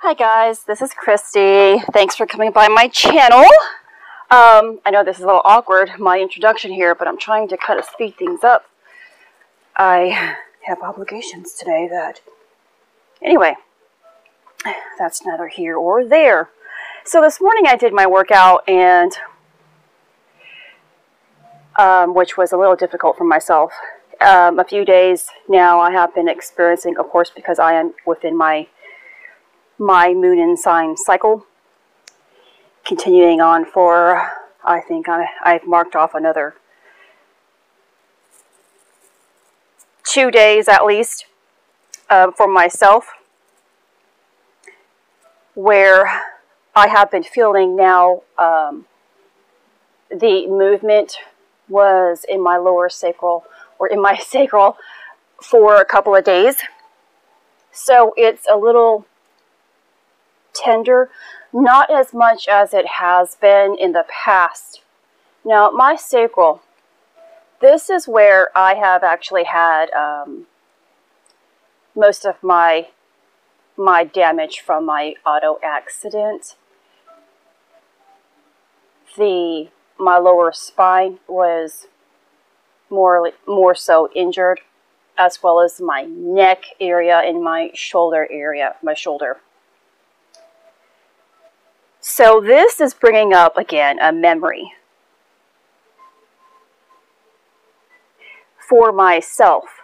Hi guys, this is Christy. Thanks for coming by my channel. I know this is a little awkward, my introduction here, but I'm trying to kind of speed things up. I have obligations today that... Anyway, that's neither here or there. So this morning I did my workout, and which was a little difficult for myself. A few days now I have been experiencing, of course, because I am within my moon and sign cycle, continuing on for, I think I've marked off another 2 days at least for myself, where I have been feeling now the movement was in my lower sacral, or in my sacral, for a couple of days. So it's a little tender, not as much as it has been in the past. Now, my sacral, this is where I have actually had most of my damage from my auto accident. My lower spine was more so injured, as well as my neck area and my shoulder area, my shoulder. So this is bringing up, again, a memory for myself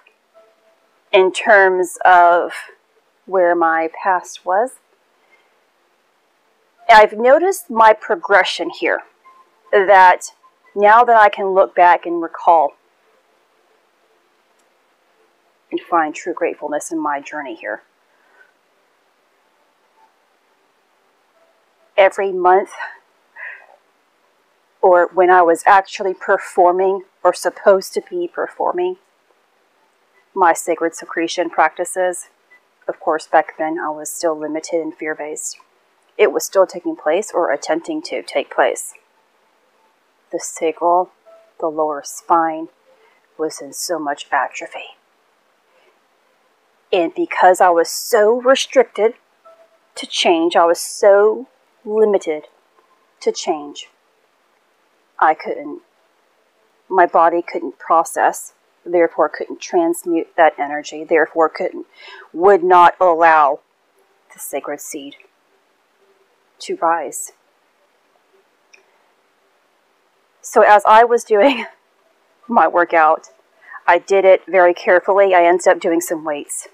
in terms of where my past was. I've noticed my progression here, that now that I can look back and recall and find true gratefulness in my journey here. Every month, or when I was actually performing, or supposed to be performing, my sacred secretion practices, of course back then I was still limited and fear-based. It was still taking place, or attempting to take place. The sacral, the lower spine, was in so much atrophy. And because I was so restricted to change, I was so limited to change, my body couldn't process, therefore couldn't transmute that energy, therefore would not allow the sacred seed to rise. So as I was doing my workout, I did it very carefully. I ended up doing some weights.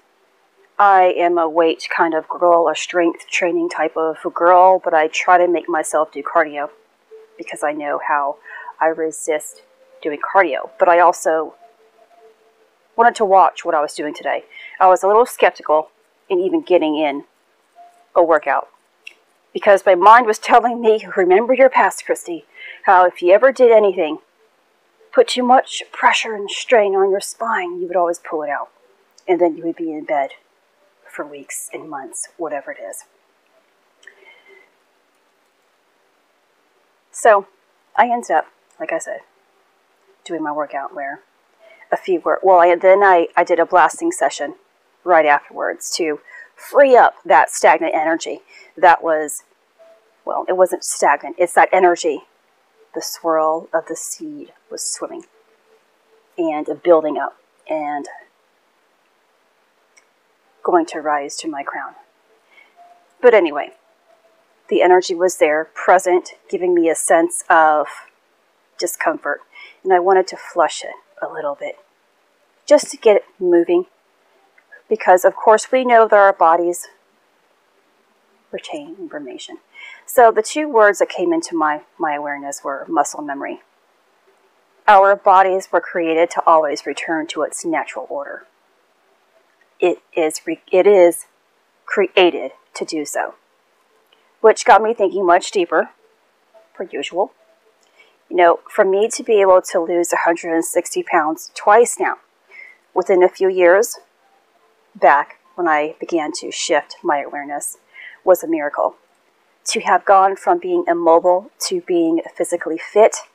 I am a weight kind of girl, a strength training type of girl, but I try to make myself do cardio because I know how I resist doing cardio. But I also wanted to watch what I was doing today. I was a little skeptical in even getting in a workout because my mind was telling me, remember your past, Christy, how if you ever did anything, put too much pressure and strain on your spine, you would always pull it out, and then you would be in bed for weeks and months, whatever it is. So I ended up, like I said, doing my workout where I did a blasting session right afterwards to free up that stagnant energy that was, well, it wasn't stagnant, it's that energy. The swirl of the seed was swimming and building up and going to rise to my crown. But anyway, the energy was there, present, giving me a sense of discomfort, and I wanted to flush it a little bit, just to get it moving, because of course we know that our bodies retain information. So the two words that came into my awareness were muscle memory. Our bodies were created to always return to its natural order. It is created to do so, which got me thinking much deeper, per usual. You know, for me to be able to lose 160 pounds twice now, within a few years back when I began to shift my awareness, was a miracle. To have gone from being immobile to being physically fit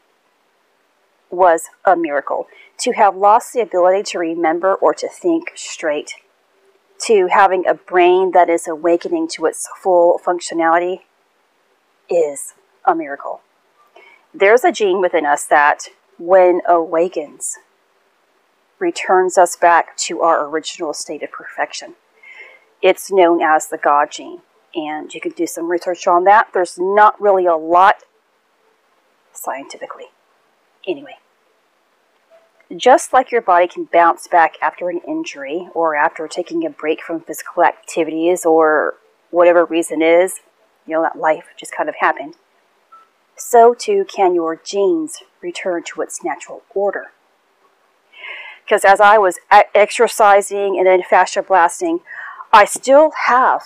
was a miracle. To have lost the ability to remember or to think straight, to having a brain that is awakening to its full functionality is a miracle. There's a gene within us that, when awakens, returns us back to our original state of perfection. It's known as the God gene, and you can do some research on that. There's not really a lot scientifically. Anyway, just like your body can bounce back after an injury or after taking a break from physical activities or whatever reason is, that life just kind of happened, so too can your genes return to its natural order. Because as I was exercising and then fascia blasting, I still have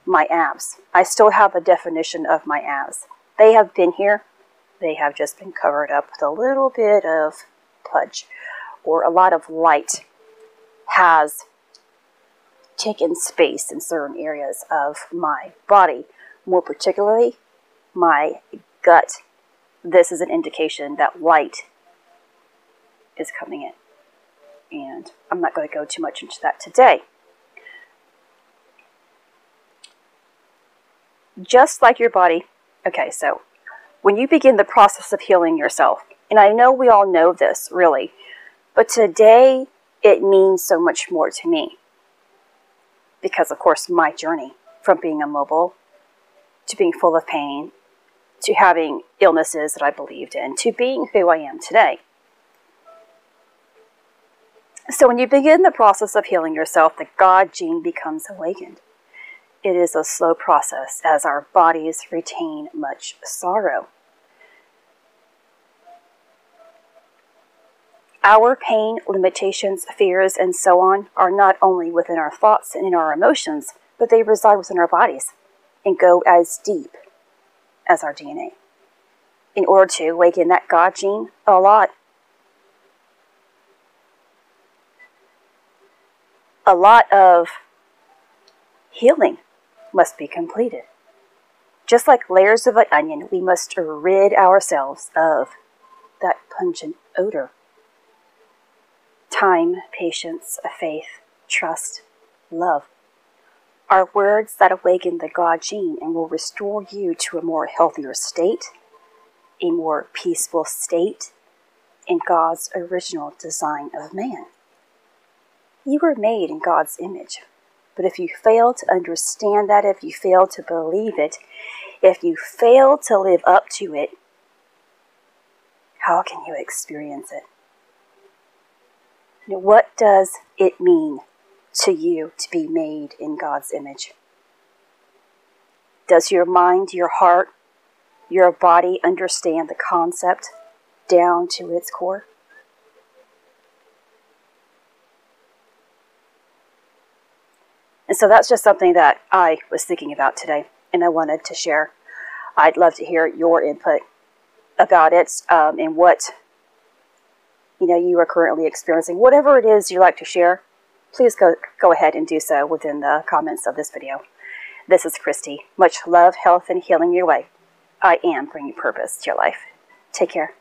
my abs. I still have a definition of my abs. They have been here. They have just been covered up with a little bit of pudge, or a lot of light has taken space in certain areas of my body, more particularly my gut. This is an indication that light is coming in, and I'm not going to go too much into that today. Just like your body, okay, so when you begin the process of healing yourself, and I know we all know this, really, but today it means so much more to me. Because, of course, my journey from being immobile to being full of pain to having illnesses that I believed in to being who I am today. So when you begin the process of healing yourself, the God gene becomes awakened. It is a slow process as our bodies retain much sorrow. Our pain, limitations, fears, and so on are not only within our thoughts and in our emotions, but they reside within our bodies and go as deep as our DNA. In order to awaken that God gene, a lot of healing must be completed. Just like layers of an onion, we must rid ourselves of that pungent odor. Time, patience, faith, trust, love are words that awaken the God gene and will restore you to a more healthier state, a more peaceful state, in God's original design of man. You were made in God's image. But if you fail to understand that, if you fail to believe it, if you fail to live up to it, how can you experience it? What does it mean to you to be made in God's image? Does your mind, your heart, your body understand the concept down to its core? And so that's just something that I was thinking about today, and I wanted to share. I'd love to hear your input about it, and what you are currently experiencing. Whatever it is you like to share, please go ahead and do so within the comments of this video. This is Christy. Much love, health, and healing your way. I am bringing purpose to your life. Take care.